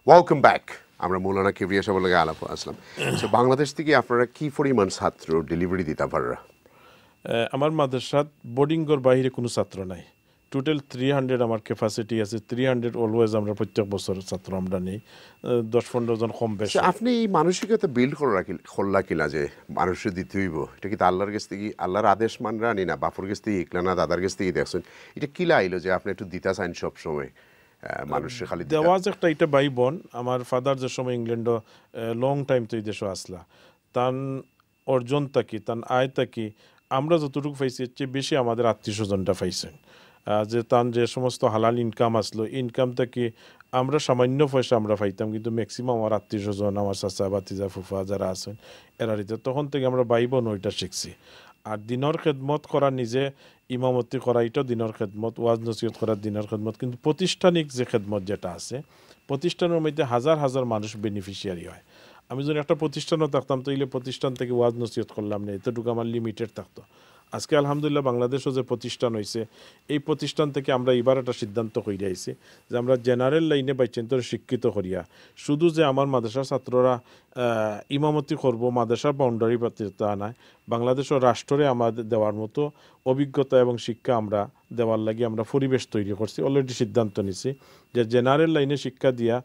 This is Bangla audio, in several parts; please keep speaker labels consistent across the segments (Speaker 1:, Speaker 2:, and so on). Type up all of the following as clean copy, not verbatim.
Speaker 1: Welcome back. আমরা মৌলানা কিবরিয়া সাহেবের লগে আলাপ আসলাম। সো বাংলাদেশ থেকে আপনারা কি পরিমাণ ছাত্র ডেলিভারি দিতে পাররা?
Speaker 2: আমার মাদ্রাসাত বোর্ডিংয়ের বাইরে কোনো ছাত্র নাই। টোটাল 300 আমার ক্যাপাসিটি আছে। 300 অলওয়েজ আমরা প্রত্যেক বছর ছাত্র আমরা নেই, 10-15 জন কম বেশ।
Speaker 1: আপনি এই মানসিকতা বিল্ড করলা কিনা যে মানুষের দিতে হইব, এটা কি আল্লাহর কাছ থেকে আল্লাহর আদেশ মানরা আনি না বাপুর কাছ থেকে ইকলা না দাদার কাছ থেকে দেখছেন? এটা কিলা আইলো যে আপনি একটু দিতা চাইন সবসময় মানুষের খালি
Speaker 2: দেওয়াজ একটা এটা ভাই বোন আমার ফাদার যে সময় ইংল্যান্ড লং টাইম তো এই দেশে আসলা, তান অর্জন থাকি তান আয় থাকি আমরা যতটুকু পাইছি এর চেয়ে বেশি আমাদের আত্মীয় স্বজনটা পাইছেন। যে তান যে সমস্ত হালাল ইনকাম আসলো, ইনকাম থেকে আমরা সামান্য পয়সা আমরা পাইতাম, কিন্তু ম্যাক্সিমাম আমার আত্মীয় স্বজন আমার চাচা বাতিজা ফুফা যারা আছেন এরা দিতে, তখন থেকে আমরা ভাই বোন ওইটা শিখছি। আর দিনের খেদমত করা, নিজে ইমামতি করা, এটাও দিনের খেদমত, ওয়াজ নসিহত করা দিনের খেদমত। কিন্তু প্রাতিষ্ঠানিক যে খেদমত যেটা আছে, প্রতিষ্ঠানের মধ্যে হাজার হাজার মানুষ বেনিফিশিয়ারি হয়। আমি যদি একটা প্রতিষ্ঠানও থাকতাম তো এইলে প্রতিষ্ঠান থেকে ওয়াজ নসিহত করলাম না, এতটুকু আমার লিমিটেড থাকতো। আজকে আলহামদুলিল্লাহ বাংলাদেশও যে প্রতিষ্ঠান হয়েছে, এই প্রতিষ্ঠান থেকে আমরা এবার একটা সিদ্ধান্ত করিয়া আইছি যে আমরা জেনারেল লাইনে বাইচেন্তর শিক্ষিত করিয়া শুধু যে আমার মাদ্রাসার ছাত্ররা ইমামতি করব মাদ্রাসার বাউন্ডারি তা নয়, বাংলাদেশের রাষ্ট্রে আমাদের দেওয়ার মতো অভিজ্ঞতা এবং শিক্ষা আমরা দেওয়ার লাগে আমরা পরিবেশ তৈরি করছি। অলরেডি সিদ্ধান্ত নিছি যে জেনারেল লাইনে শিক্ষা দিয়া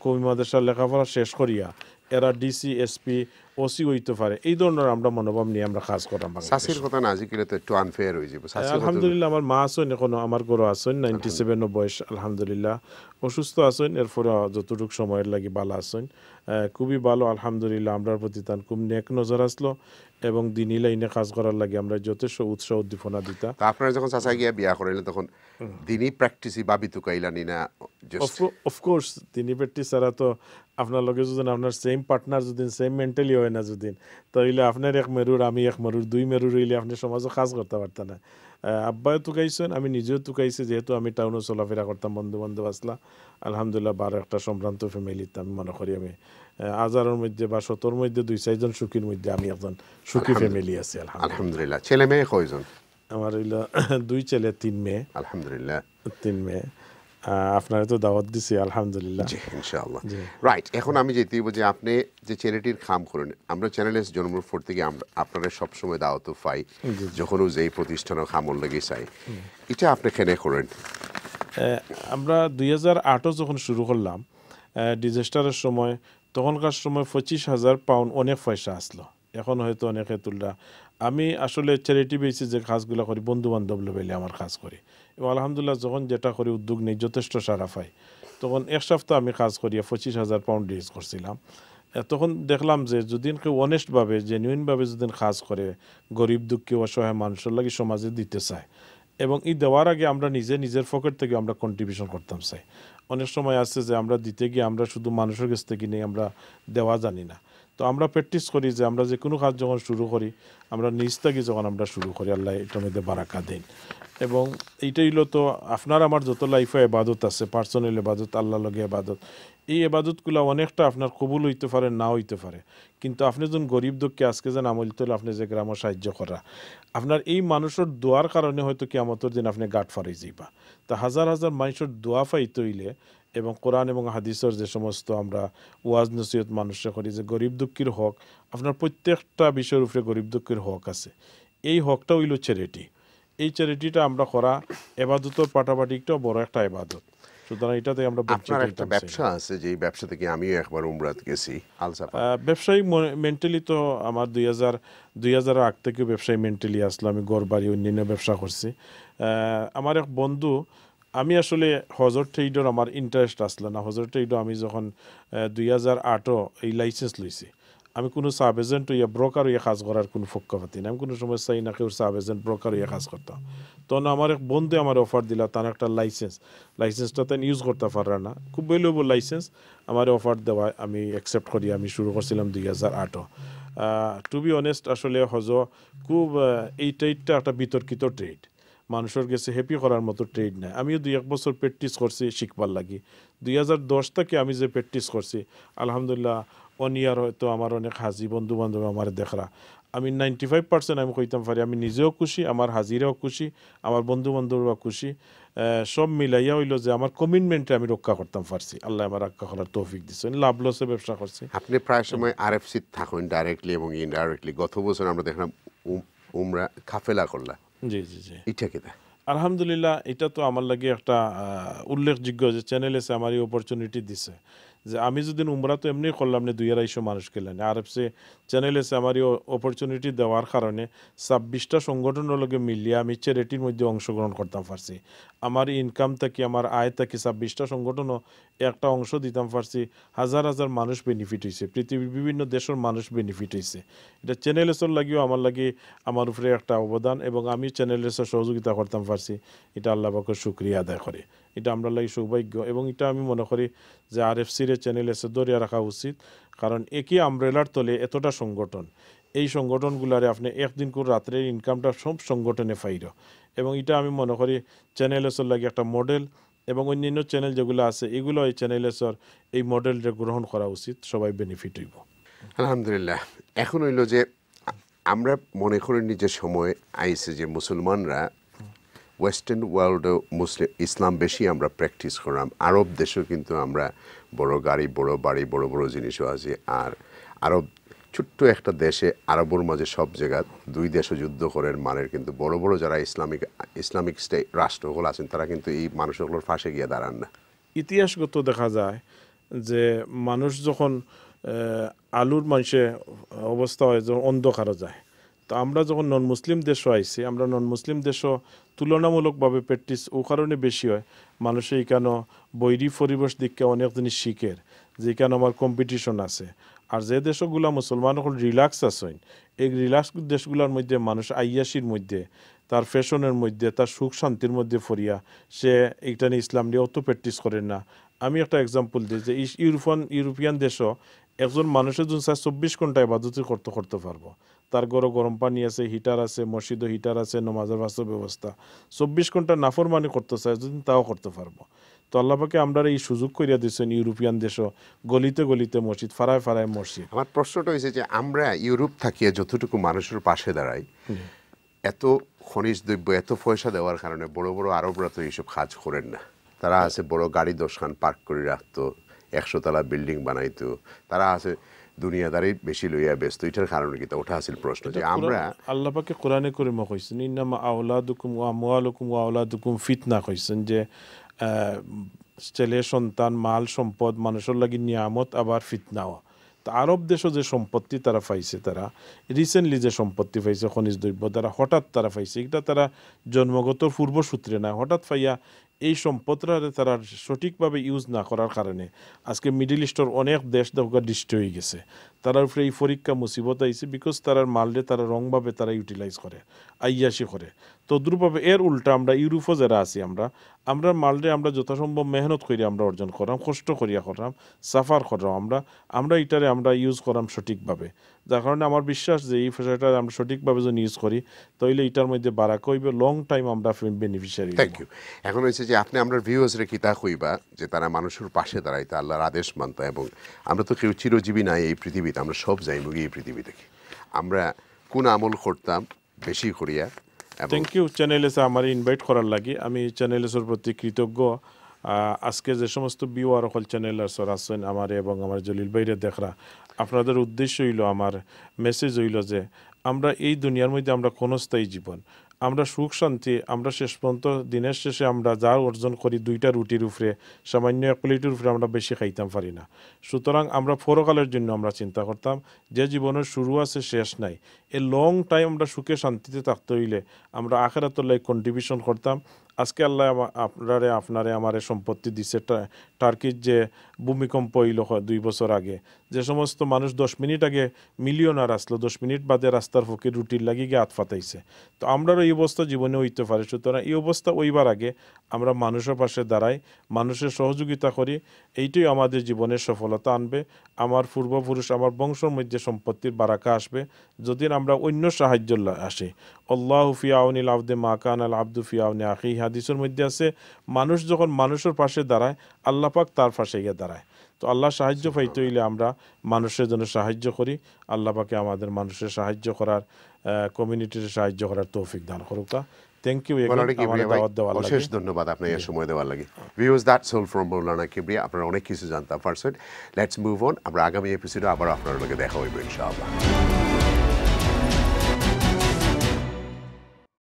Speaker 2: কমি মাদ্রাসার লেখাপড়া শেষ করিয়া এরা ডিসি এসপি ওসি হইতে পারে, এই ধরনের আমরা মনোভাব নিয়ে আমরা কাজ করাম।
Speaker 1: শাসির কথা না আজিকালি তো একটু আনফেয়ার হয়ে যাবে।
Speaker 2: আলহামদুলিল্লাহ আমার মা আছেন এখনো, আমার গরু আছেন 97 বয়স, আলহামদুলিল্লাহ অসুস্থ আছেন, এরপরে যতটুকু সময়ের লাগে ভালো আছেন, খুবই ভালো আলহামদুলিল্লাহ। আমরার প্রতি তার খুব নেক নজর আসলো এবং দিনই লাইনে কাজ করার লাগে আমরা যথেষ্ট উৎসাহ উদ্দীপনা দিতা।
Speaker 1: আপনারা যখন চাচা গিয়া বিয়া করাইলেন তখন দিনই প্র্যাকটিসই ভাবি তুকাইলানি না?
Speaker 2: অফকোর্স দিনই প্র্যাকটিস ছাড়া তো আপনার লগে যদি আপনার সেম পার্টনার যদি সেম মেন্টালি হয় না যদি, তাহলে আপনার এক মেরুর আমি এক মেরুর, দুই মেরুর হইলে আপনি সমাজে কাজ করতে পারতেন না। আব্বাও তুকাইছেন, আমি নিজেও তুকাইছি, যেহেতু আমি টাউনে চলাফেরা করতাম, বন্ধু বান্ধব আসলা আলহামদুলিল্লাহ। বারো একটা সম্ভ্রান্ত ফ্যামিলিতে আমি মনে করি আমি হাজারের মধ্যে বা 100-র মধ্যে 2-4 জন সুখীর মধ্যে আমি একজন সুখী ফ্যামিলি আছি
Speaker 1: আলহামদুলিল্লাহ। ছেলে মেয়ে কয়জন?
Speaker 2: আমার হইল 2 ছেলে 3 মেয়ে।
Speaker 1: আলহামদুলিল্লাহ।
Speaker 2: 3 মেয়ে। আপনারা তো দাওয়াত দিছি আলহামদুলিল্লাহ।
Speaker 1: জি ইনশাআল্লাহ। রাইট, এখন আমি যেতেই যে আপনি যে চ্যারিটির কাম করেন, আমরা চ্যানেল জন্মর পর থেকে আমরা আপনারা সবসময় দাওয়াত পাই, যখনও যেই প্রতিষ্ঠানও খামর লেগে চাই, এটা আপনি কেন করেন?
Speaker 2: আমরা 2008 যখন শুরু করলাম ডিজাস্টারের সময়, তখনকার সময় 25,000 পাউন্ড অনেক পয়সা আসলো, এখন হয়তো অনেকে তুলরা। আমি আসলে চ্যারিটি বেসিস যে কাজগুলো করি বন্ধু বান্ধব লেভেলে আমার কাজ করি, এবং আলহামদুলিল্লাহ যখন যেটা করি উদ্যোগ নেই যথেষ্ট সারা পাই। তখন এক সপ্তাহ আমি কাজ করিয়া 25,000 পাউন্ড রিলিজ করছিলাম। তখন দেখলাম যে যদি কেউ অনেস্টভাবে জেনুইনভাবে যদি কাজ করে, গরিব দুঃখী অসহায় মানুষের লাগে সমাজে দিতে চায়, এবং এই দেওয়ার আগে আমরা নিজের পকেট থেকে আমরা কন্ট্রিবিউশন করতাম চাই। অনেক সময় আছে যে আমরা দিতে গিয়ে আমরা শুধু মানুষের কাছ থেকে নিয়ে আমরা দেওয়া জানি না। তো আমরা প্র্যাকটিস করি যে আমরা যে কোনো কাজ যখন শুরু করি আমরা নিজ থেকে যখন আমরা শুরু করি, আল্লাহ এটার মধ্যে বারাকা দেন। এবং এইটাই হলো তো আপনার আমার যত লাইফে এবাদত আছে, পার্সোনাল এবাদত, আল্লাহ লগে এবাদত, এই এবাদতগুলো অনেকটা আপনার কবুল হইতে পারে না হইতে পারে, কিন্তু আপনি যখন গরিব দুঃখকে আজকে যেন আমল তোলে আপনি যে গ্রামে সাহায্য করা, আপনার এই মানুষের দোয়ার কারণে হয়তো কিয়ামতের দিন আপনি গাঁট ফারাই যাইবা। তা হাজার হাজার মানুষের দোয়া পাইতে হইলে, এবং কোরআন এবং হাদিসের যে সমস্ত আমরা ওয়াজ নসিহত মানুষে করি যে গরিব দুঃখীর হক, আপনার প্রত্যেকটা বিষয়ের উপরে গরিব দুঃখীর হক আছে, এই হকটা হইল চ্যারিটি। এই চ্যারিটিটা আমরা করা এবাদতের পাটাপাটি একটাও বড় একটা এবাদত, সুতরাং এটাতে আমরা
Speaker 1: একটা ব্যবসা আছে যে ব্যবসা থেকে আমিও একবার উমরাত গেছি।
Speaker 2: ব্যবসায়ী মেন্টালি তো আমার 2008 থেকে ব্যবসায়ী মেন্টালি আসলো। আমি ঘর বাড়ি অন্যান্য ব্যবসা করছি। আমার এক বন্ধু, আমি আসলে হজর ট্রেডর আমার ইন্টারেস্ট আসলো না। হজর ট্রেডর আমি যখন 2008 এই লাইসেন্স লইছি, আমি কোনো সাব এজেন্ট ইয়া ব্রোকার ইয়ে কাজ করার কোনো পক্ষপাতি না, আমি কোনো সময় চাই না কেউ সাব এজেন্ট ব্রোকার ইয়ে কাজ করতাম। তখন আমার এক বন্ধু আমার অফার দিলা, তার একটা লাইসেন্সটা তাই ইউজ করতে পারা না, খুব ভ্যালুয়েবল লাইসেন্স আমার অফার দেওয়ায় আমি অ্যাকসেপ্ট করি। আমি শুরু করছিলাম 2008। টু বি অনেস্ট আসলে হজ খুব এই ট্রেডটা একটা বিতর্কিত ট্রেড, মানুষের কাছে হ্যাপি করার মতো ট্রেড নাই। আমিও 2-1 বছর প্র্যাকটিস করছি শিখবার লাগি। 2010 থেকে আমি যে প্র্যাকটিস করছি আলহামদুলিল্লাহ, ইয়ার হয়তো আমার অনেক হাজি বন্ধু বান্ধব আমার দেখরা আমি 95% আমি কইতাম পারি আমি নিজেও খুশি, আমার হাজিরাও খুশি, আমার বন্ধু বান্ধবরা খুশি। সব মিলাইয়া হইলো যে আমার কমিটমেন্টে আমি রক্ষা করতাম পারছি, আল্লাহ আমার রক্ষা করার তৌফিক দিচ্ছেন, লাভ লসে ব্যবসা করছি।
Speaker 1: আপনি প্রায় সময় আরএফসি থাকুন ডাইরেক্টলি এবং ইনডাইরেক্টলি। গত বছর আমরা দেখলাম উমরা কাফেলা করলা,
Speaker 2: জি জি জি,
Speaker 1: এটা কেটা?
Speaker 2: আলহামদুলিল্লাহ, এটা তো আমার লাগে একটা উল্লেখযোগ্য যে চ্যানেল এসে আমার এই অপরচুনিটি দিছে যে আমি যদি উমরা তো এমনি করলাম না, 2-250 মানুষ গেলেন, আর এফসে চ্যানেল এসে আমার এই অপরচুনিটি দেওয়ার কারণে 26টা সংগঠনের লগে মিলিয়ে আমি চ্যারিটির মধ্যে অংশগ্রহণ করতাম পারছি। আমার ইনকাম থেকে আমার আয় থেকে 26টা সংগঠনও একটা অংশ দিতাম পারছি। হাজার হাজার মানুষ বেনিফিট হয়েছে, পৃথিবীর বিভিন্ন দেশের মানুষ বেনিফিট হয়েছে। এটা চ্যানেল এসের লাগিও আমার লাগে আমার উপরে একটা অবদান, এবং আমি চ্যানেল এসের সহযোগিতা করতাম পারছি, এটা আল্লাহ পাকের শুকরিয়া আদায় করে। এটা আমরা লাগে সৌভাগ্য, এবং এটা আমি মনে করি যে আরএফসির চ্যানেল এসে ধরিয়া রাখা উচিত, কারণ একই আমব্রেলার তলে এতটা সংগঠন, এই সংগঠনগুলারে আপনি একদিন করে রাত্রের ইনকামটা সব সংগঠনে ফাইর, এবং এটা আমি মনে করি চ্যানেল এসের লাগে একটা মডেল, এবং অন্যান্য চ্যানেল যেগুলো আছে এগুলো এই চ্যানেল এসের এই মডেলটা গ্রহণ করা উচিত, সবাই বেনিফিট হইব।
Speaker 1: আলহামদুলিল্লাহ। এখন হইল যে আমরা মনে করি যে সময় আইছে যে মুসলমানরা ওয়েস্টার্ন ওয়ার্ল্ডে মুসলিম ইসলাম বেশি আমরা প্র্যাকটিস করলাম। আরব দেশেও কিন্তু আমরা বড় গাড়ি, বড় বাড়ি, বড় বড় জিনিসও আছে। আর আরব ছোট্ট একটা দেশে, আরবের মাঝে সব জায়গা দুই দেশও যুদ্ধ করেন মানের, কিন্তু বড় বড় যারা ইসলামিক স্টেট রাষ্ট্রগুলো আছেন তারা কিন্তু এই মানুষগুলোর ফাঁসে গিয়ে দাঁড়ান না।
Speaker 2: ইতিহাসগত দেখা যায় যে মানুষ যখন আলুর মাংসে অবস্থা হয় যখন অন্ধকারও যায়, তো আমরা যখন নন মুসলিম দেশও আইছি, আমরা নন মুসলিম দেশও তুলনামূলকভাবে প্র্যাকটিস ও কারণে বেশি হয়, মানুষে এখানে বৈরী পরিবেশ দিককে অনেক জিনিস শিখের, যেখানে আমার কম্পিটিশন আছে। আর যে দেশগুলা মুসলমান হল রিল্যাক্স আছেন, এই রিল্যাক্স দেশগুলোর মধ্যে মানুষ আইয়াসির মধ্যে, তার ফ্যাশনের মধ্যে, তার সুখ শান্তির মধ্যে ফরিয়া সে এইটা নিয়ে ইসলাম নিয়ে অত প্র্যাকটিস করেন না। আমি একটা এক্সাম্পল দিই যে ইউরোপিয়ান দেশও একজন মানুষের জন্য 24 ঘন্টা ইবাদত করতে পারবো, তার ঘরে গরম পানি আছে, হিটার আছে, মসজিদও হিটার আছে, নমাজের বাস্তব ব্যবস্থা, 24 ঘন্টা নাফরমানি করতে চায় যদি তাও করতে পারবো। তো আল্লাহ পাকে আমরা এই সুযোগ করিয়া দিচ্ছেন ইউরোপিয়ান দেশও, গলিতে গলিতে মসজিদ, ফাড়ায় ফাড়ায় মসজিদ।
Speaker 1: আমার প্রশ্নটা হয়েছে যে আমরা ইউরোপ থাকিয়ে যতটুকু মানুষের পাশে দাঁড়াই, এত খনিজ দ্রব্য, এত পয়সা দেওয়ার কারণে বড় বড় আরবরা তো এইসব কাজ করেন না। তারা আছে বড় গাড়ি 10 খান পার্ক করে রাখতো, 100 তলা বিল্ডিং বানাইতো, তারা আছে দুনিয়াদারি বেশি লইয়া ব্যস্ত। এটার কারণে কি? ওটা আছিল প্রশ্ন যে আমরা
Speaker 2: আল্লাহ পাকে কোরআনে করিমে কইছেন ইন্নামা আওলাদুকুম ওয়া আমওয়ালুকুম ওয়া আওলাদুকুম ফিতনা, কইছেন যে ছেলে সন্তান, মাল সম্পদ মানুষের লাগি নিয়ামত, আবার ফিতনাও। তো আরব দেশও যে সম্পত্তি তারা পাইছে, তারা রিসেন্টলি যে সম্পত্তি পাইছে খনিজ দ্রব্য, তারা হঠাৎ তারা পাইছে, এটা তারা জন্মগত পূর্বসূত্রে না, হঠাৎ পাইয়া এই সম্পদটা তারা সঠিকভাবে ইউজ না করার কারণে আজকে মিডিল ইস্টের অনেক দেশ দেখা দৃষ্টি হয়ে গেছে। তারার উপরে এই পরীক্ষা মুসিবত আইছে, বিকজ তারার মালরে তারা রংভাবে তারা ইউটিলাইজ করে, আইয়াসি করে। তদ্রুপভাবে এর উল্টা আমরা ইউরোপও যারা আছি, আমরা মালরে আমরা যথাসম্ভব মেহনত করি আমরা অর্জন করাম, কষ্ট করিয়া করাম, সাফার করাম, আমরা এটারে আমরা ইউজ করাম সঠিকভাবে। যার কারণে আমার বিশ্বাস যে এই ফসলটা আমরা সঠিকভাবে যদি ইউজ করি তাহলে এটার মধ্যে বারাক হইবে, লং টাইম আমরা বেনিফিশিয়ারি।
Speaker 1: Thank you. এখন হয়েছে যে আপনি আমরা ভিউয়ার্সরে কিতা কইবা যে তারা মানুষের পাশে দাঁড়াইতে, আল্লাহর আদেশ মানতে, এবং আমরা তো কেউ চিরজীবী নাই এই পৃথিবীতে, আমরা সব যাইমুগি এই পৃথিবী থেকে। আমরা কোন আমল করতাম বেশি করিয়া?
Speaker 2: থ্যাংক ইউ চ্যানেলেসে আমার ইনভাইট করার লাগি, আমি চ্যানেলেসের প্রতি কৃতজ্ঞ। আজকে যে সমস্ত ভিউয়ার হল চ্যানেলার্সর আছেন আমার এবং আমার জলিল ভাইরে দেখরা, আপনাদের উদ্দেশ্য হইল, আমার মেসেজ হইল যে আমরা এই দুনিয়ার মধ্যে আমরা ক্ষণস্থায়ী জীবন, আমরা সুখ শান্তি, আমরা শেষ পর্যন্ত দিনের শেষে আমরা যা অর্জন করি 2টা রুটির উপরে, সামান্য 1 প্লেটের উপরে আমরা বেশি খাইতাম পারি না। সুতরাং আমরা পরকালের জন্য আমরা চিন্তা করতাম যে জীবনের শুরু আছে শেষ নাই, এ লং টাইম আমরা সুখে শান্তিতে থাকতে হইলে আমরা আখেরাতের লাগি কন্ট্রিবিউশন করতাম। আজকে আল্লাহ আপনারে আমারে সম্পত্তি দিছে, টার্কির যে ভূমিকম্প হইল 2 বছর আগে, যে সমস্ত মানুষ 10 মিনিট আগে মিলিয়নার আসলো, 10 মিনিট বাদে রাস্তার ফকির রুটির লাগি গিয়ে হাত ফাটাইছে। তো আমরারও এই অবস্থা জীবনে হইতে পারে। সুতরাং এই অবস্থা ওইবার আগে আমরা মানুষের পাশে দাঁড়াই, মানুষের সহযোগিতা করি, এইটাই আমাদের জীবনের সফলতা আনবে। আমার পূর্বপুরুষ, আমার বংশের মধ্যে সম্পত্তির বারাকা আসবে যদি আমরা অন্য সাহায্য আসে। আল্লাহু ফি আউনিল আবদি মা কানা আল আবদু ফি আউনি আখিহি, হাদিসের মধ্যে আছে মানুষ যখন মানুষের পাশে দাঁড়ায় আল্লাহ পাক তার পাশে গিয়ে দাঁড়ায়। তো আল্লাহ সাহায্য পাইতে হইলে আমরা মানুষের জন্য সাহায্য করি। আল্লাহ পাকে আমাদের মানুষের সাহায্য করার, কমিউনিটির সাহায্য করার তৌফিক দান করুকা। থ্যাংক ইউ
Speaker 1: মৌলানা
Speaker 2: আমার
Speaker 1: কিবরিয়া ভাই
Speaker 2: দাওয়াত দেওয়ার লাগে।
Speaker 1: অশেষ ধন্যবাদ আপনার এই সময় দেওয়ার লাগে। ভিউয়ার্স, দ্যাটস অল ফ্রম মৌলানা কিবরিয়া। আপনারা অনেক কিছু জানতাম ফার্স্ট। Let's move on. আমরা আগামী এপিসোডে আবার আপনার লগে দেখা হইব ইনশাআল্লাহ।